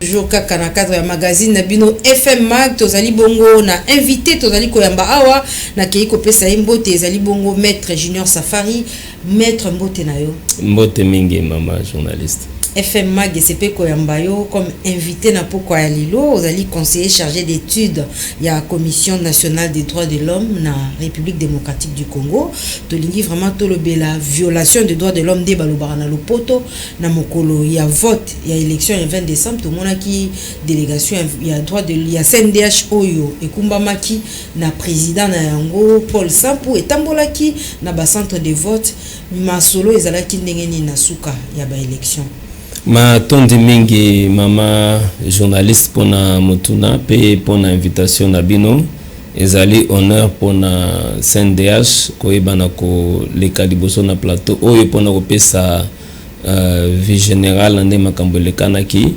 toujours kaka na cadre ya magazine na bino FM Mag tozali bongo na invité tozali koyamba awa na keiko pesa mbote ezali bongo maître Junior Safari. Maître mbote na yo mbote mingi mama journaliste FM Mag SCP Koyambayo comme invité na poko ya lilo ozali conseiller chargé d'études ya Commission nationale des droits de l'homme na République démocratique du Congo. Tolingi vraiment tolobela violation des droits de l'homme de balobara na lopoto na mokolo ya vote ya élection le 20 décembre to monaki délégation ya droit de ya CNDH oyo ekumbamaki na président na yango Paul Sampu etambolaki na ba centre de vote masolo ezalaki ndenge ni na suka ya ba élection. Ma tondi mingi mama journaliste pona motuna pe pona invitation na bino ezali honneur pona CNDH koyebana ko leka liboso na plateau oyo pona kopesa vie générale nde makambo lekanaki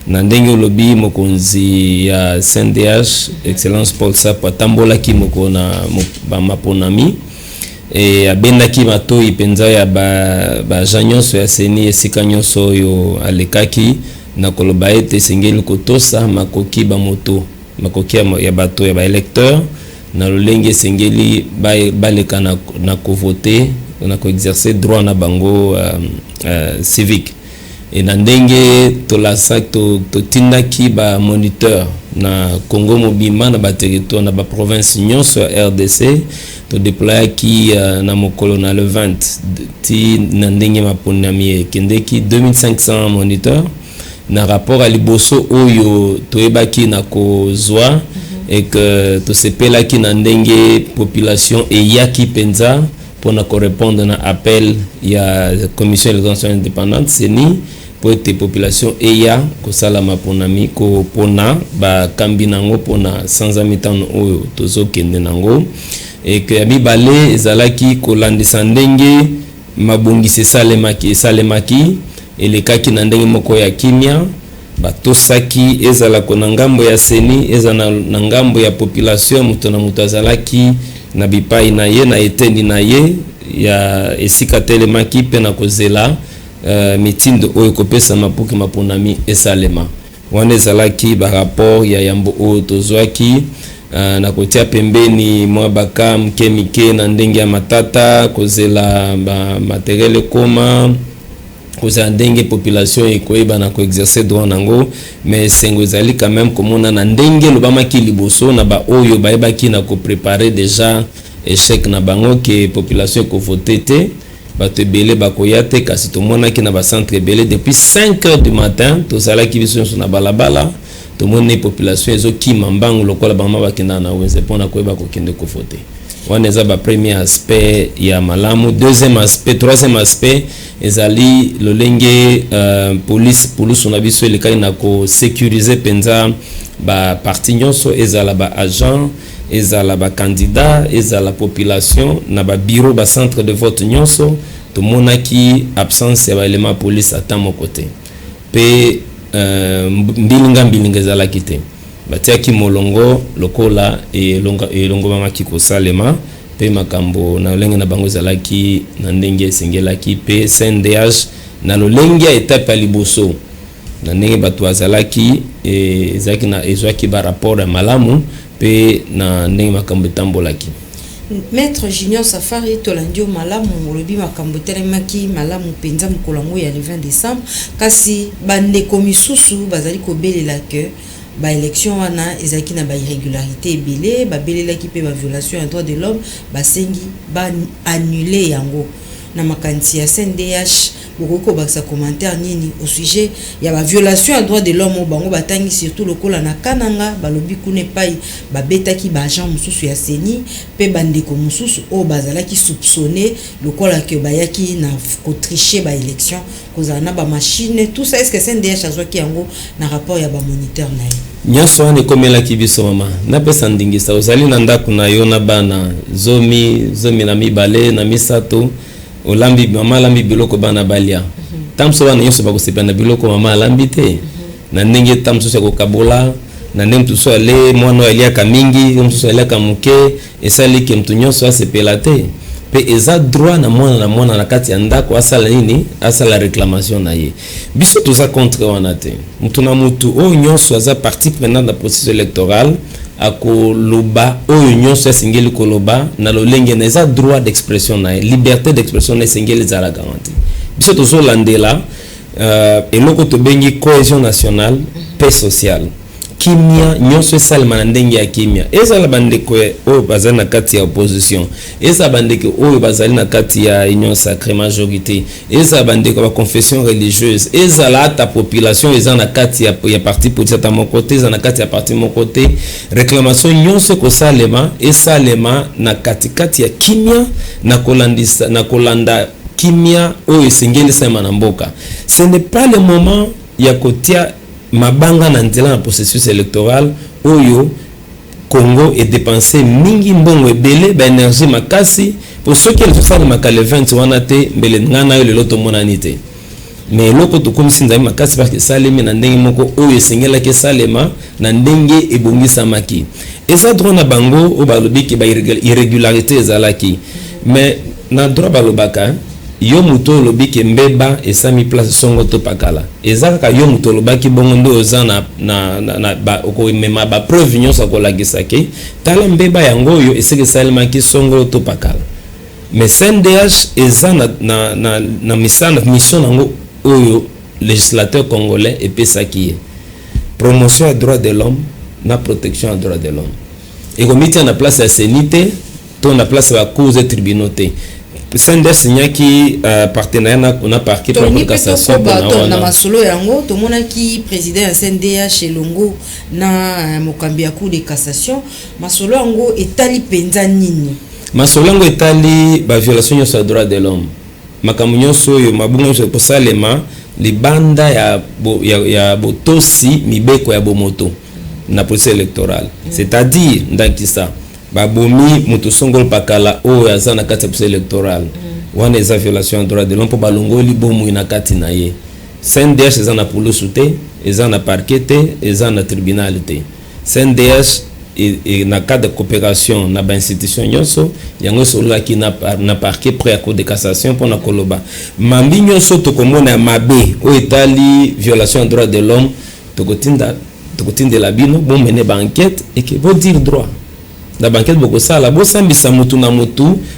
na ndenge olobi mokonzi ya CNDH excellence Paul Sampu atambolaki mokona ba maponami et abendaki matoi penza ya ba janyonso ya seni esika nyonso oyo alekaki na koloba ete sengeli kotosa makoki ba moto makoki ya bato ya ba électeur na lolenge sengeli baleka na kovoter na ko exercer droit na bango civique et na ndenge tolasa totindaki ba moniteur na Congo mobima na ba territoire na ba province nyonso ya RDC to déployer qui na mokolo na le 20 ti na ndenge maponami kendeki 2500 moniteurs na rapport à liboso oyo toyebaki na kozwa et que to sepelaki na ndenge population eyaki penza pona ko répondre na appel ya commission électorale indépendante seni pour être population eya ko sala maponami ko pona ba kambi nango pona sans amitano oyo tozo kende nango et que abibale ezalaki kolandisa ndenge mabongisi salemaki elekaki na ndenge moko ya kimia batosaki ezala kona ngambo ya seni ezana na ngambo ya population muto na muto azalaki na bipai na ye na etendi na ye ya esika telemaki pe na kozela mitindo oyo kopesa mapuki maponami esalema wana ezalaki ba rapport ya yambo oyo tozwaki na kotia pembeni mwa baka mke na ndenge ya matata kozela ba matériel koma kozela ndenge population ekoyeba na ko exercer droit nango mais sengo ezali quand même komona na ndenge lobamaki liboso na ba oyo bayebaki na ko préparer déjà échec na bango que population ko voter te bato ebele bakoya te kasi tomonaki na ba centre ebele depuis 5h du matin tozalaki biso na balabala tomone population ezo kima mbangu lokola bama bakenda na wenze pona koyeba kokende ko voter wana eza ba premier aspect ya malamu. Deuxième aspect, troisième aspect ezali lolenge police na biso elekaki na ko sécuriser penza ba parti nyonso ezala ba agent ezala ba candidat ezala population na ba bureau ba centre de vote nyonso tomonaki absence ya ba élément police ata mokote pe mbilinga ezalaki te batiaki molongo lokola elongo mamaki kosalema pe makambo na lolenge na bango ezalaki na ndenge esengelaki pe CNDH na lolenge ya etape ya liboso na ndenge bato azalaki ezalaki na ezwaki ba rapport ya malamu pe na ndenge makambo etambolaki. Maître Junior Safari tolandio malamu olobi makambo telemaki malamu penza mkolango ya le 20 décembre kasi bande komisusu bazali kobelela que ba élection wana ezaki na ba irrégularité ebele ba belelaki pe ba violation ya droit de l'homme basengi ba annuler yango na makanisi ya CNDH boko baksa commentaire nini au sujet ya ba violation ya droit de l'homme bango batangi surtout lokola na kananga balobi kune pai ba betaki ba agent mususu ya seni pe bandeko mususu o bazalaki soupçonné lokola ke bayaki na ko tricher ba élection kozana ba machine tout ça. Est-ce que CNDH azwaki yango na rapport ya ba moniteur na ye nyonso wana ekomelaki biso mama napesa ndingisa ozali na ndako na yo na bana zomi na mibale na misato olambi mama lambi biloko bana balia tamso wana nyonso bakosepana biloko mama alambi te na ndenge tamso se kokabola na ndenge mtu so ale mwana aliaka mingi mtu so aliaka muke esali ke mtu nyonso asepela te pe eza droit na mwana na kati ya ndako asala nini asala réclamation na ye biso toza contre wana te mutu na mutu oyo nyonso aza partie prenante na processus électoral akoloba oyo nyonso esengeli koloba na lolenge na eza droit d'expression na ye liberté d'expression na esengeli ezala garanti biso tozolandela eloko tobengi cohésion nationale paix sociale kimia nyonso esalema na ndenge ya kimia ezala bandeko oyo bazali na kati ya opposition ezala bandeko oyo bazali na kati ya union sacrée majorité ezala bandeko ba confession religieuse ezala ata population eza na kati ya parti politique ta mon côté eza na kati ya parti mon côté réclamation nyonso kosalema esalema na kati ya kimia na kolanda kimia oyo esengeli sema na mboka ce n'est pas le moment ya kotia mabanga na nzela na processus électoral oyo Congo est dépensé mingi mbongo ebele ba énergie makasi pour ceux qui le font makale 20 wana te mbele ngana yo lelo to monani te mais loko to komisi nzai makasi parce que salemi na ndenge moko oyo esengela ke salema na ndenge ebongisa maki eza droit na bango o balobi ke ba irrégularité ezalaki mais na droit balobaka yo muto lobi ke mbeba esami place songo to pakala ezaka yo muto lobaki bongo ndo oza na ba ko mema ba preuve nyonso ko lagisa ke tala mbeba yango yo eseke salema ki songo to pakala mais CNDH eza na mission nango oyo législateur congolais epesaki promotion des droits de l'homme na protection des droits de l'homme et komiti na place ya senité to na place ya cours et tribunaux te CNDS nyaki partenariat na parquet pour la cassation na masolo yango to monaki président ya CNDH elongo na mokambi ya cour de cassation masolo yango etali penza nini masolo yango etali ba violation ya droit de l'homme makamu nyonso yo mabunga nyonso kosalema libanda ya botosi mibeko ya bomoto na procès électoral c'est-à-dire ndakisa babomi mutu songol pakala o ya zana kati procès électoral wana eza violation de droit de l'homme po balongoli bomu ina kati na ye CNDH eza na police te eza na parquet te eza na tribunal te CNDH et na cadre de coopération na ba institution nyonso yango solo ki na parquet près à cour de cassation pour na koloba mambi nyonso to komona mabe o etali violation de droit de l'homme to kotinda la bino bon mener ba enquête et que bo dire droit na banquette boko sala bo sambisa mutu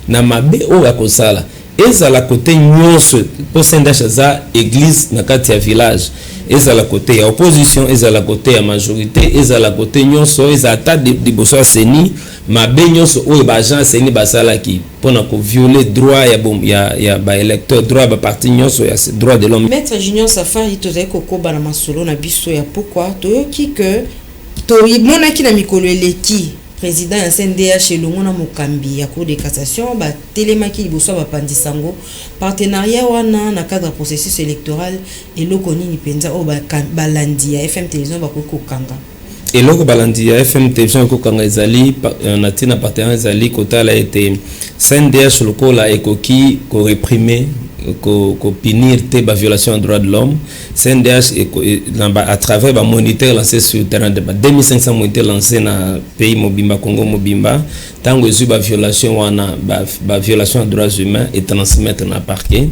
na mabe o ya kosala ezala côté nyonso po CNDH za église na kati ya village ezala côté ya opposition ezala côté ya majorité ezala côté nyonso ezala ta de boso seni mabe nyonso o ba agent seni basala ki pona ko violer droit ya ba électeur droit ba parti nyonso ya droit de l'homme. Maître Junior Safari to zai kokoba na masolo na biso ya pourquoi to ki que to monaki na mikolo eleki président ya CNDH elongo na mokambi ya cour de cassation ba telemaki liboso ba pandisango partenariat wana na cadre processus électoral eloko nini penza o ba landi ya FM télévision ba kokanga eloko balandi ya FM télévision kokanga ezali na tina partenariat ezali kotala ete CNDH lokola ekoki ko réprimer ko punir te ba violation des droits de l'homme CNDH à travers ba moniteur lancé sur le terrain de 2500 moniteurs lancés na pays mobimba Congo mobimba tango ezu ba violation wana ba violation des droits humains et transmettre na parquet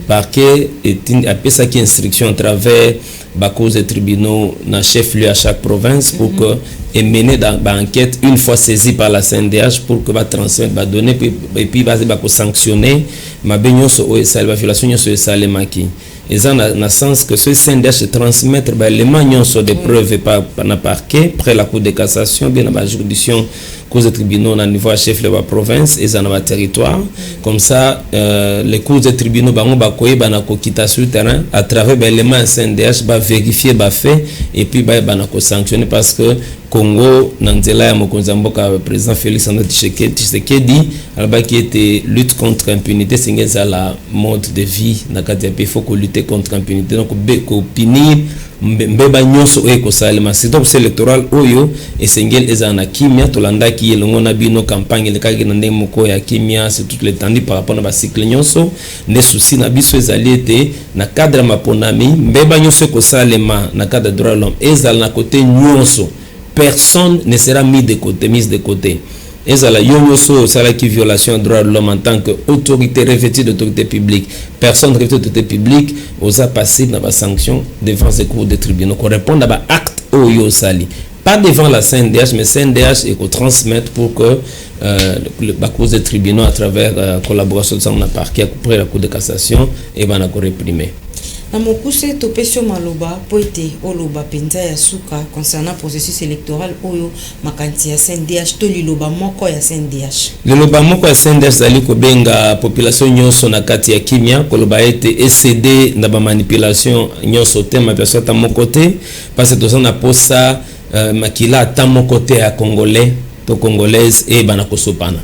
parquet est apesa qui instruction à travers ba cause des tribunaux na chef lieu à chaque province pour que et mener dans l'enquête une fois saisi par la CNDH pour que va transmettre va donner et puis va sanctionner ma benyonso o esala violation nyonso esala maki eza na sens que ce CNDH transmettre ba éléments nyonso de preuves par na parquet près la cour de cassation bien la juridiction cause de tribunaux na niveau chef de la province et dans le territoire comme ça les causes de tribunaux bango ba koyeba na ko kita sur terrain à travers ba éléments CNDH ba vérifier ba fait et puis ba na ko sanctionner parce que Congo nanzela ya mokonza mboka président Félix Antoine Tshisekedi alabaki était lutte contre impunité c'est la mode de vie na kati ya pays faut que lutter contre impunité donc ko punir mbeba nyonso eko salema c'est donc c'est électoral oyo esengel ezana kimia tolanda ki elongo na bino campagne le kaki na ndemo ko ya kimia c'est tout le temps par rapport na ba cycle nyonso ne souci na biso ezali ete na cadre maponami mbeba nyonso eko salema na cadre droit de l'homme ezala na côté nyonso personne ne sera mis de côté ezala yonyoso sala qui violation de droit de l'homme en tant que autorité revêtue d'autorité publique, personne revêtue d'autorité publique osa passible dans la sanction devant ces cours de tribunaux qu'on répond à acte oyo sali, pas devant la CNDH, mais CNDH et qu'on transmette pour que la cause des tribunaux à travers la collaboration de la parquet après la cour de cassation et ben ko réprimer. Na mokuse topesio maloba poete oloba penza ya suka concernant processus électoral oyo makanti ya CNDH to liloba moko ya CNDH. Liloba moko ya CNDH zali ko benga population nyonso na kati ya kimia koloba ete ECD na ba manipulation nyonso te ma personne ta mon côté parce que toza na posa makila ta mon côté ya congolais to congolaise e bana kosopana.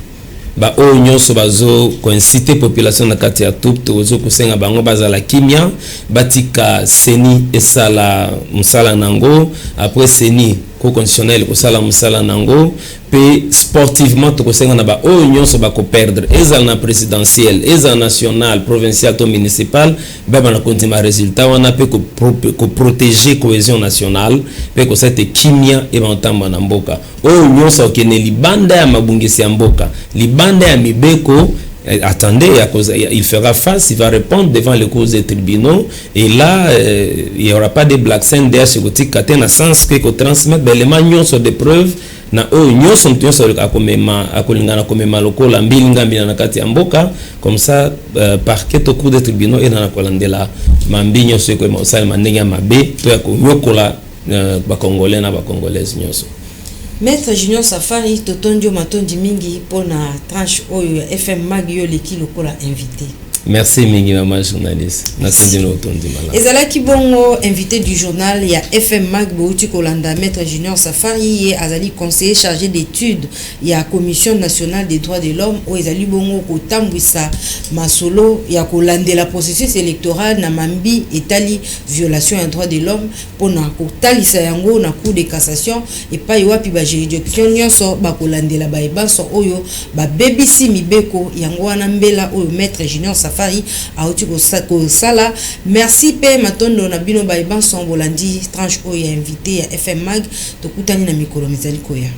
Ba o nyonso bazo coinciter population na kati ya tout tozo kusenga bango bazala kimia batika seni esala musala nango après seni ko conditionnel ko sala musala nango pe sportivement to kusenga na ba o nyonso ba ko perdre ezal na présidentiel ezal national provincial to municipal ba na kontima résultat wana pe ko protéger cohésion nationale pe ko cette kimia e ba ntamba na mboka o nyonso kene libanda ya mabungisi ya mboka libanda ya mibeko. Attendez, il fera face, il va répondre devant les causes des tribunaux et là il n'y aura pas de black CNDH dans le sens que transmettre des éléments sur des preuves na nyo sont akomema akolingana komema lokola mbili ngambi na kati ya mboka comme ça parquet au cours des tribunaux et na kolandela mambinyo seko ma osala mandenge mabe to ya konyokola ba congolais na ba congolaises nyoso. Maître Junior Safari totondio matondi mingi pona tranche oyo ya FM Mag yo leki lokola invité. Merci mingi maman journaliste. Natondi no tondi mala. Ezala ki bongo invité du journal ya FM Mag Bouti Kolanda Maître Junior Safari et azali conseiller chargé d'études ya Commission nationale des droits de l'homme o ezali bongo ko tambwisa masolo ya kolandela processus électoral na mambi etali violation ya droits de l'homme pona ko talisa yango na cour de cassation et pa wapi ba juridiction nyonso ba kolandela ba ebanso oyo ba BBC mibeko yango wana mbela oyo Maître Junior Safari auti ko sala. Merci pe matondo na bino ba ebanso bolandi tranche oyo invité ya FM Mag to kutani na mikolo mizali koya.